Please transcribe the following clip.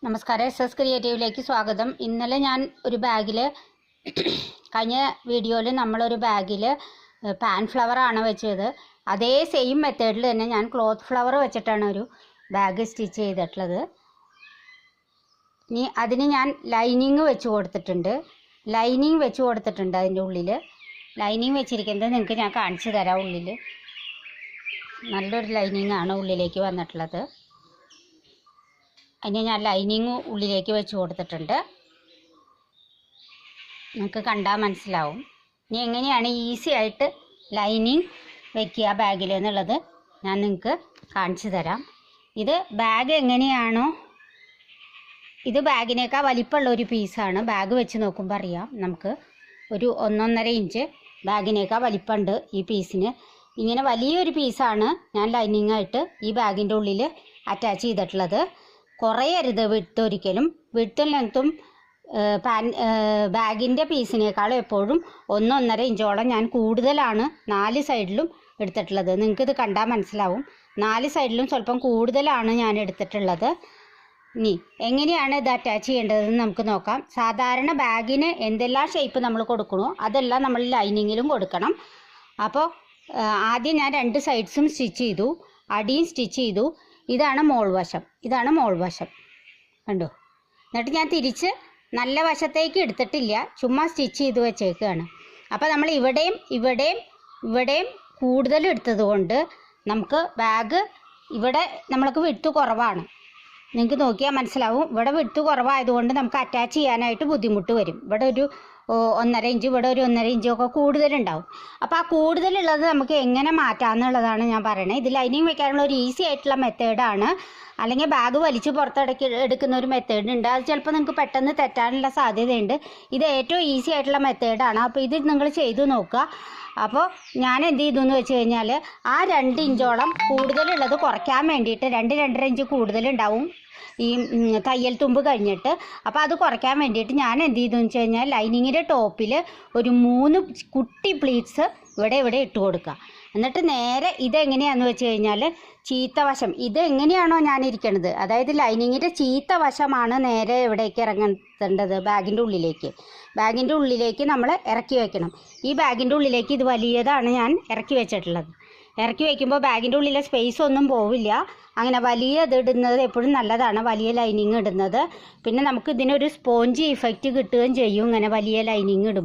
നമസ്കാരം, എസ് ക്രിയേറ്റീവിലേക്ക് സ്വാഗതം. ഇന്നലെ ഞാൻ ഒരു ബാഗിൽ കഴിഞ്ഞ വീഡിയോയിൽ നമ്മളൊരു ബാഗിൽ പാൻ ഫ്ലവറാണ് വെച്ചത്. അതേ സെയിം മെത്തേഡിൽ തന്നെ ഞാൻ ക്ലോത്ത് ഫ്ലവർ വെച്ചിട്ടാണ് ഒരു ബാഗ് സ്റ്റിച്ച് ചെയ്തിട്ടുള്ളത്. ഇനി അതിന് ഞാൻ ലൈനിങ് വെച്ച് കൊടുത്തിട്ടുണ്ട്. അതിൻ്റെ ഉള്ളിൽ ലൈനിങ് വെച്ചിരിക്കുന്നത് നിങ്ങൾക്ക് ഞാൻ കാണിച്ചു തരാം. ഉള്ളിൽ നല്ലൊരു ലൈനിങ് ആണ് ഉള്ളിലേക്ക് വന്നിട്ടുള്ളത്. അതിന് ഞാൻ ലൈനിങ് ഉള്ളിലേക്ക് വെച്ച് കൊടുത്തിട്ടുണ്ട്. നിങ്ങൾക്ക് കണ്ടാൽ മനസ്സിലാവും. ഇനി എങ്ങനെയാണ് ഈസി ആയിട്ട് ലൈനിങ് വെക്കുക ബാഗിൽ എന്നുള്ളത് ഞാൻ നിങ്ങൾക്ക് കാണിച്ചു തരാം. ഇത് ബാഗ് എങ്ങനെയാണോ, ഇത് ബാഗിനേക്കാൾ വലിപ്പമുള്ള ഒരു പീസാണ്. ബാഗ് വെച്ച് നോക്കുമ്പോൾ അറിയാം നമുക്ക് ഒരു 1.5 ഇഞ്ച് ബാഗിനേക്കാൾ വലിപ്പമുണ്ട് ഈ പീസിന്. ഇങ്ങനെ വലിയൊരു പീസാണ് ഞാൻ ലൈനിങ്ങായിട്ട് ഈ ബാഗിൻ്റെ ഉള്ളിൽ അറ്റാച്ച് ചെയ്തിട്ടുള്ളത്. കുറയരുത് ഒരിക്കലും. വിഡ്ത്തും ലെങ്ത്തും ബാഗിൻ്റെ പീസിനേക്കാളും എപ്പോഴും 1.5 ഇഞ്ചോളം ഞാൻ കൂടുതലാണ് 4 സൈഡിലും എടുത്തിട്ടുള്ളത്. നിങ്ങൾക്കിത് കണ്ടാൽ മനസ്സിലാവും. 4 സൈഡിലും സ്വല്പം കൂടുതലാണ് ഞാൻ എടുത്തിട്ടുള്ളത്. ഇനി എങ്ങനെയാണ് ഇത് അറ്റാച്ച് ചെയ്യേണ്ടതെന്ന് നമുക്ക് നോക്കാം. സാധാരണ ബാഗിന് എന്തെല്ലാം ഷേപ്പ് നമ്മൾ കൊടുക്കണോ അതെല്ലാം നമ്മൾ ലൈനിങ്ങിലും കൊടുക്കണം. അപ്പോൾ ആദ്യം ഞാൻ 2 സൈഡ്സും സ്റ്റിച്ച് ചെയ്തു, അടിയും സ്റ്റിച്ച് ചെയ്തു. ഇതാണ് മോൾ വശം കണ്ടോ. എന്നിട്ട് ഞാൻ തിരിച്ച് നല്ല വശത്തേക്ക് എടുത്തിട്ടില്ല, ചുമ്മാ സ്റ്റിച്ച് ചെയ്ത് വെച്ചേക്കുകയാണ്. അപ്പോൾ നമ്മൾ ഇവിടെയും കൂടുതൽ എടുത്തത് കൊണ്ട് നമുക്ക് ബാഗ് ഇവിടെ നമ്മൾക്ക് വിഡ്ത്ത് കുറവാണ്. നിങ്ങൾക്ക് നോക്കിയാൽ മനസ്സിലാവും. ഇവിടെ വിഡ്ത്ത് കുറവായതുകൊണ്ട് നമുക്ക് അറ്റാച്ച് ചെയ്യാനായിട്ട് ബുദ്ധിമുട്ട് വരും. ഇവിടെ ഒരു 1.5 ഇഞ്ച്, ഇവിടെ ഒരു 1.5 ഇഞ്ചൊക്കെ കൂടുതലുണ്ടാവും. അപ്പോൾ ആ കൂടുതലുള്ളത് നമുക്ക് എങ്ങനെ മാറ്റാമെന്നുള്ളതാണ് ഞാൻ പറയണത്. ഇത് ലൈനിങ് വെക്കാനുള്ള ഒരു ഈസി ആയിട്ടുള്ള മെത്തേഡാണ്. അല്ലെങ്കിൽ ബാഗ് വലിച്ച് എടുക്കുന്ന ഒരു മെത്തേഡ് ഉണ്ട്. അത് ചിലപ്പോൾ നിങ്ങൾക്ക് പെട്ടെന്ന് തെറ്റാനുള്ള സാധ്യതയുണ്ട്. ഇത് ഏറ്റവും ഈസി ആയിട്ടുള്ള മെത്തേഡാണ്. അപ്പോൾ ഇത് നിങ്ങൾ ചെയ്തു നോക്കുക. അപ്പോൾ ഞാൻ എന്ത് ചെയ്തു എന്ന് വെച്ച് കഴിഞ്ഞാൽ ആ 2 ഇഞ്ചോളം കൂടുതലുള്ളത് കുറയ്ക്കാൻ വേണ്ടിയിട്ട് 2-2.5 ഇഞ്ച് കൂടുതലുണ്ടാവും ഈ തയ്യൽ തുമ്പ് കഴിഞ്ഞിട്ട്. അപ്പോൾ അത് കുറയ്ക്കാൻ വേണ്ടിയിട്ട് ഞാൻ എന്ത് ചെയ്തു എന്ന് വെച്ച് കഴിഞ്ഞാൽ ലൈനിങ്ങിൻ്റെ ടോപ്പിൽ ഒരു 3 കുട്ടി പ്ലീറ്റ്സ് ഇവിടെ ഇട്ട് കൊടുക്കുക. എന്നിട്ട് നേരെ ഇതെങ്ങനെയാണെന്ന് വെച്ച് കഴിഞ്ഞാൽ ചീത്ത വശം, ഇത് എങ്ങനെയാണോ ഞാൻ ഇരിക്കണത്, അതായത് ലൈനിങ്ങിൻ്റെ ചീത്ത വശമാണ് നേരെ എവിടേക്ക് ഇറങ്ങേണ്ടത്, ബാഗിൻ്റെ ഉള്ളിലേക്ക് നമ്മൾ ഇറക്കി വെക്കണം. ഈ ബാഗിൻ്റെ ഉള്ളിലേക്ക് ഇത് വലിയതാണ് ഞാൻ ഇറക്കി വെച്ചിട്ടുള്ളത്. ഇറക്കി വയ്ക്കുമ്പോൾ ബാഗിൻ്റെ ഉള്ളിലെ സ്പേസ് ഒന്നും പോവില്ല. അങ്ങനെ വലിയ ഇത് ഇടുന്നത് എപ്പോഴും നല്ലതാണ്, വലിയ ലൈനിങ് ഇടുന്നത്. പിന്നെ നമുക്ക് ഇതിനൊരു സ്പോഞ്ച് ഇഫക്റ്റ് കിട്ടുകയും ചെയ്യും ഇങ്ങനെ വലിയ ലൈനിങ് ഇടുമ്പോൾ.